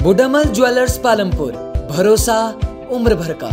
बुडामल jewellers Palampur, भरोसा उम्र भर का।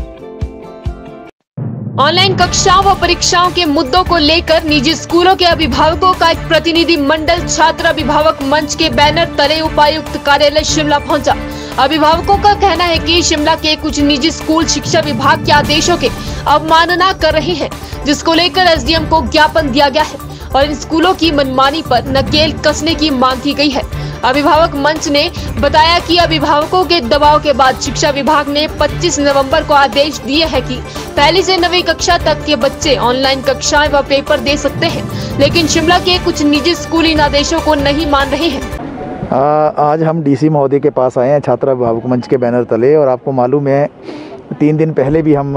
ऑनलाइन कक्षाओं व परीक्षाओं के मुद्दों को लेकर निजी स्कूलों के अभिभावकों का एक प्रतिनिधि मंडल छात्र अभिभावक मंच के बैनर तले उपायुक्त कार्यालय शिमला पहुंचा। अभिभावकों का कहना है कि शिमला के कुछ निजी स्कूल शिक्षा विभाग के आदेशों के अवमानना कर रहे हैं, जिसको लेकर एसडीएम को ज्ञापन दिया गया है और इन स्कूलों की मनमानी पर नकेल कसने की मांग की गई है। अभिभावक मंच ने बताया कि अभिभावकों के दबाव के बाद शिक्षा विभाग ने 25 नवंबर को आदेश दिए हैं कि पहली से 9वीं कक्षा तक के बच्चे ऑनलाइन कक्षाएं व पेपर दे सकते हैं, लेकिन शिमला के कुछ निजी स्कूल इन आदेशों को नहीं मान रहे हैं। आज हम डीसी महोदय के पास आए हैं छात्र अभिभावक मंच के बैनर तले, और आपको मालूम है 3 दिन पहले भी हम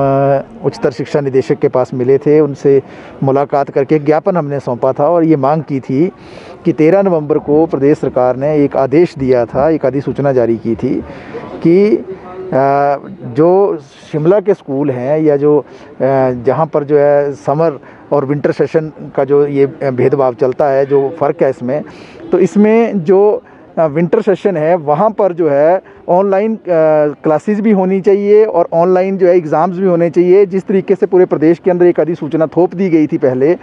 उच्चतर शिक्षा निदेशक के पास मिले थे, उनसे मुलाकात करके ज्ञापन हमने सौंपा था और ये मांग की थी कि 13 नवंबर को प्रदेश सरकार ने एक आदेश दिया था, एक अधिसूचना जारी की थी कि जो शिमला के स्कूल हैं या जो जहाँ पर जो है समर और विंटर सेशन का जो ये भेदभाव चलता है, जो फ़र्क है इसमें, तो इसमें जो विंटर सेशन है वहाँ पर जो है ऑनलाइन क्लासेस भी होनी चाहिए और ऑनलाइन जो है एग्ज़ाम्स भी होने चाहिए। जिस तरीके से पूरे प्रदेश के अंदर एक अधिसूचना थोप दी गई थी पहले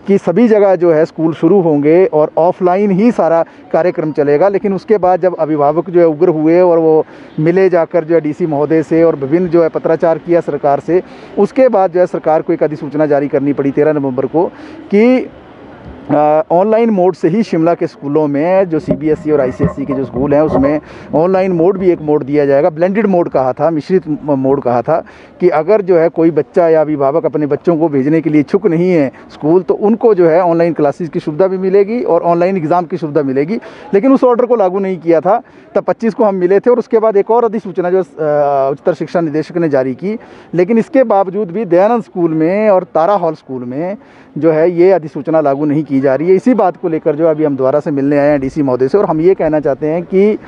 कि सभी जगह जो है स्कूल शुरू होंगे और ऑफलाइन ही सारा कार्यक्रम चलेगा, लेकिन उसके बाद जब अभिभावक जो है उग्र हुए और वो मिले जाकर जो है डीसी महोदय से और विभिन्न जो है पत्राचार किया सरकार से, उसके बाद जो है सरकार को एक अधिसूचना जारी करनी पड़ी 13 नवंबर को कि ऑनलाइन मोड से ही शिमला के स्कूलों में जो सीबीएसई और आईसीएसई के जो स्कूल हैं उसमें ऑनलाइन मोड भी एक मोड दिया जाएगा। ब्लेंडेड मोड कहा था, मिश्रित मोड कहा था कि अगर जो है कोई बच्चा या अभिभावक अपने बच्चों को भेजने के लिए इच्छुक नहीं है स्कूल, तो उनको जो है ऑनलाइन क्लासेस की सुविधा भी मिलेगी और ऑनलाइन एग्ज़ाम की सुविधा मिलेगी। लेकिन उस ऑर्डर को लागू नहीं किया था। तब 25 को हम मिले थे और उसके बाद एक और अधिसूचना जो उच्चतर शिक्षा निदेशक ने जारी की, लेकिन इसके बावजूद भी दयानंद स्कूल में और तारा हॉल स्कूल में जो है ये अधिसूचना लागू नहीं की जा रही है। इसी बात को लेकर जो अभी हम दोबारा से मिलने आए हैं डीसी महोदय से, और हम ये कहना चाहते हैं कि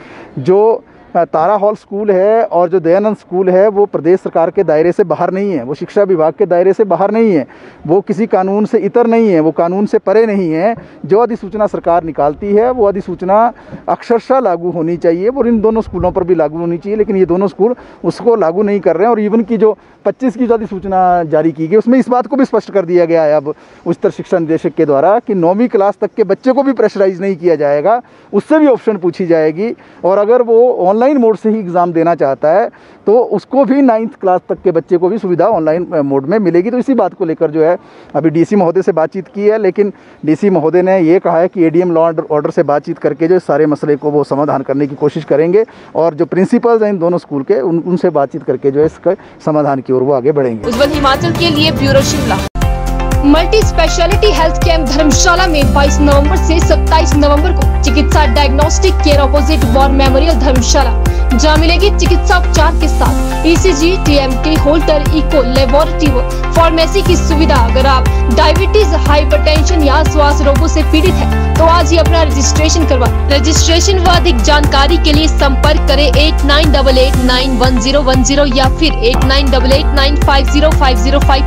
जो तारा हॉल स्कूल है और जो दयानंद स्कूल है वो प्रदेश सरकार के दायरे से बाहर नहीं है, वो शिक्षा विभाग के दायरे से बाहर नहीं है, वो किसी कानून से इतर नहीं है, वो कानून से परे नहीं है। जो अधिसूचना सरकार निकालती है वो अधिसूचना अक्षरशः लागू होनी चाहिए, वो इन दोनों स्कूलों पर भी लागू होनी चाहिए, लेकिन ये दोनों स्कूल उसको लागू नहीं कर रहे हैं। और इवन की जो 25 की जो अधिसूचना जारी की गई उसमें इस बात को भी स्पष्ट कर दिया गया है अब उच्चतर शिक्षा निदेशक के द्वारा कि 9वीं क्लास तक के बच्चे को भी प्रेशराइज नहीं किया जाएगा, उससे भी ऑप्शन पूछी जाएगी, और अगर वो ऑनलाइन मोड से ही एग्ज़ाम देना चाहता है तो उसको भी 9th क्लास तक के बच्चे को भी सुविधा ऑनलाइन मोड में मिलेगी। तो इसी बात को लेकर जो है अभी डीसी महोदय से बातचीत की है, लेकिन डीसी महोदय ने ये कहा है कि एडीएम लॉ ऑर्डर से बातचीत करके जो सारे मसले को वो समाधान करने की कोशिश करेंगे, और जो प्रिंसिपल्स हैं इन दोनों स्कूल के उनसे बातचीत करके जो है इसका समाधान की ओर वो आगे बढ़ेंगे। उज्जवल हिमाचल के लिए bureau Shimla. Multi speciality health camp Dharamshala में 22 नवंबर से 27 नवंबर को चिकित्सा diagnostic care opposite war memorial Dharamshala, जहां मिलेगी चिकित्सा उपचार के साथ ECG, TMT, Holter, echo, laboratory व फार्मेसी की सुविधा। अगर आप डायबिटीज, हाइपरटेंशन या श्वास रोगों से पीड़ित हैं तो आज ही अपना रजिस्ट्रेशन करवाएं। रजिस्ट्रेशन व अधिक जानकारी के लिए संपर्क करें 8988910110 या फिर 8988950505 पर।